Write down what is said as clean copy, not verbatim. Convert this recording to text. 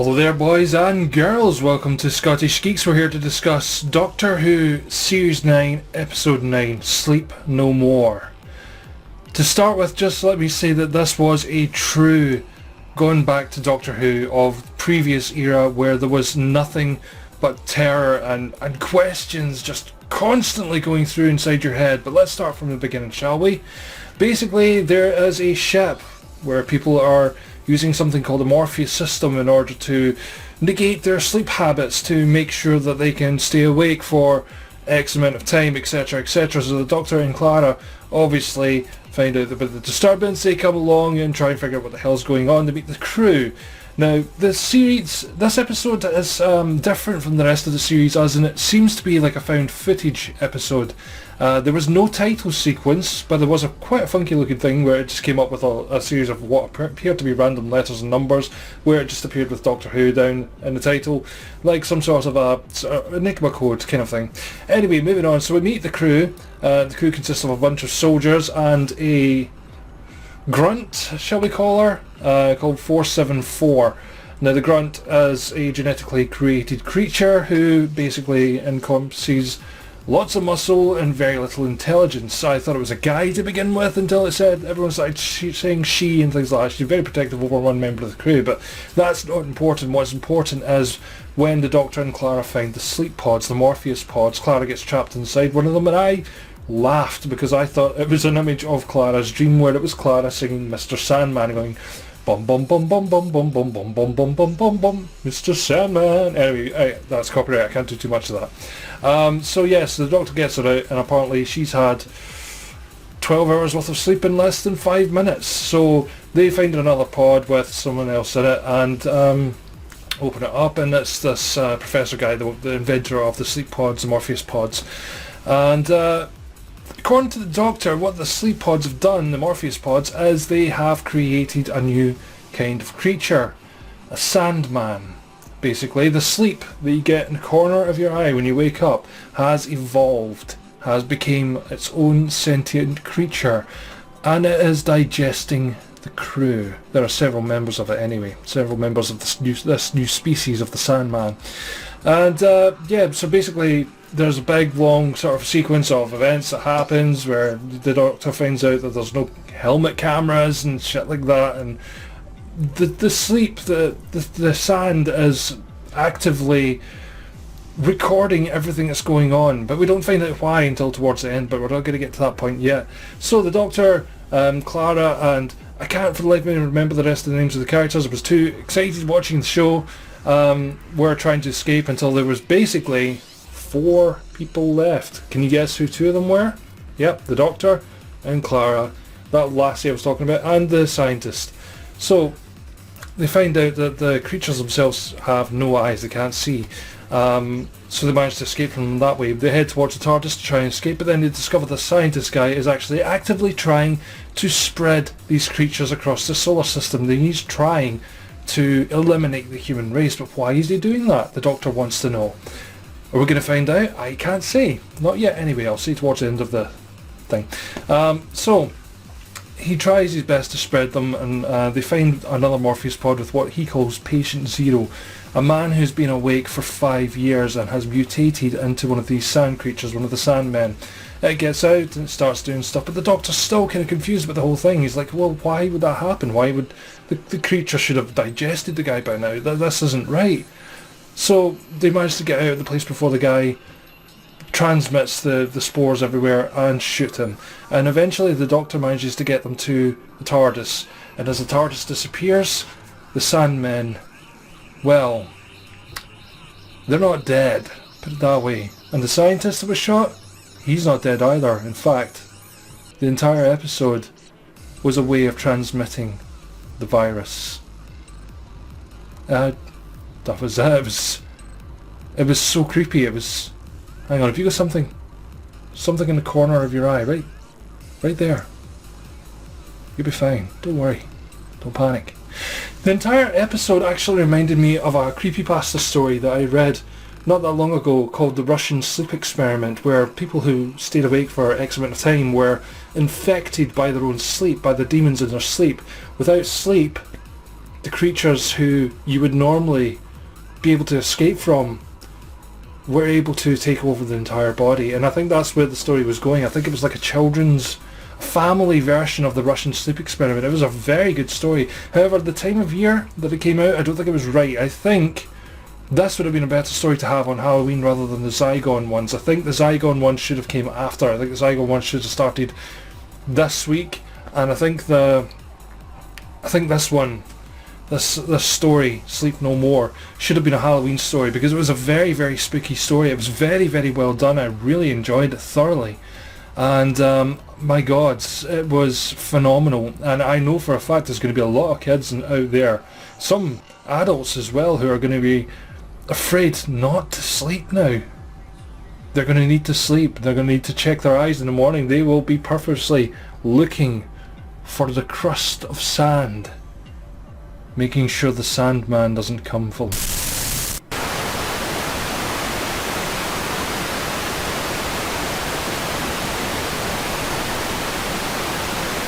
Hello there boys and girls, welcome to Scottish Geeks. We're here to discuss Doctor Who Series 9, Episode 9, Sleep No More. To start with, just let me say that this was a true going back to Doctor Who of previous era where there was nothing but terror and questions just constantly going through inside your head. But let's start from the beginning, shall we? Basically, there is a ship where people are using something called the Morpheus system in order to negate their sleep habits to make sure that they can stay awake for X amount of time, etc, etc. So the Doctor and Clara obviously find out about the disturbance, they come along and try and figure out what the hell's going on to meet the crew. Now this episode is different from the rest of the series, as in it seems to be like a found footage episode. There was no title sequence, but there was quite a funky looking thing where it just came up with a series of what appeared to be random letters and numbers, where it just appeared with Doctor Who down in the title, like some sort of a Enigma code kind of thing. Anyway, moving on, so we meet the crew. The crew consists of a bunch of soldiers and a grunt, shall we call her, called 474. Now the grunt is a genetically created creature who basically encompasses lots of muscle and very little intelligence. I thought it was a guy to begin with until it said, everyone started saying she and things like that. She's very protective over one member of the crew, but that's not important. What's important is when the Doctor and Clara find the sleep pods, the Morpheus pods, Clara gets trapped inside one of them, and I laughed because I thought it was an image of Clara's dream where it was Clara singing Mr. Sandman going bum bum bum bum bum bum bum bum bum bum bum bum bum Mr. Sandman. Anyway, that's copyright, I can't do too much of that. So yes, the Doctor gets her out and apparently she's had 12 hours worth of sleep in less than 5 minutes. So they find another pod with someone else in it and open it up, and it's this professor guy, the inventor of the sleep pods, the Morpheus pods. And according to the Doctor, what the sleep pods have done, the Morpheus pods, is they have created a new kind of creature. A Sandman. Basically, the sleep that you get in the corner of your eye when you wake up has evolved, has become its own sentient creature, and it is digesting the crew. There are several members of it anyway, several members of this new species of the Sandman. And yeah, so basically there's a big long sort of sequence of events that happens where the Doctor finds out that there's no helmet cameras and shit like that, and the sleep, the sand is actively recording everything that's going on, but we don't find out why until towards the end, but we're not going to get to that point yet. So the Doctor, Clara, and I can't for the life of me remember the rest of the names of the characters. I was too excited watching the show. Were trying to escape until there was basically 4 people left. Can you guess who 2 of them were? Yep, the Doctor and Clara, that lassie I was talking about, and the scientist. So they find out that the creatures themselves have no eyes, they can't see. So they manage to escape from them that way. They head towards the TARDIS to try and escape, but then they discover the scientist guy is actually actively trying to spread these creatures across the solar system. He's trying to eliminate the human race, but why is he doing that? The Doctor wants to know. Are we going to find out? I can't say. Not yet anyway, I'll see towards the end of the thing. So he tries his best to spread them, and they find another Morpheus pod with what he calls Patient Zero, a man who's been awake for 5 years and has mutated into one of these sand creatures, one of the Sandmen. It gets out and it starts doing stuff, but the Doctor's still kind of confused about the whole thing. He's like, well, why would that happen? Why would the creature should have digested the guy by now? This isn't right. So they manage to get out of the place before the guy transmits the spores everywhere and shoot him. And eventually the Doctor manages to get them to the TARDIS. And as the TARDIS disappears, the Sandmen, well, they're not dead, put it that way. And the scientist that was shot, he's not dead either. In fact, the entire episode was a way of transmitting the virus. That was it. It was so creepy. It was... Hang on, have you got something in the corner of your eye, right there. You'll be fine. Don't worry. Don't panic. The entire episode actually reminded me of a creepypasta story that I read not that long ago called The Russian Sleep Experiment, where people who stayed awake for X amount of time were infected by their own sleep, by the demons in their sleep. Without sleep, the creatures who you would normally be able to escape from were able to take over the entire body. And I think that's where the story was going. I think it was like a children's family version of the Russian sleep experiment. It was a very good story. However, the time of year that it came out, I don't think it was right. I think this would have been a better story to have on Halloween rather than the Zygon ones. I think the Zygon ones should have came after. I think the Zygon ones should have started this week, and I think this one, this story, Sleep No More, should have been a Halloween story because it was a very, very spooky story. It was very, very well done. I really enjoyed it thoroughly, and my God, it was phenomenal. And I know for a fact there's going to be a lot of kids out there, some adults as well, who are going to be afraid not to sleep now. They're going to need to sleep. They're going to need to check their eyes in the morning. They will be purposely looking for the crust of sand, making sure the Sandman doesn't come for them.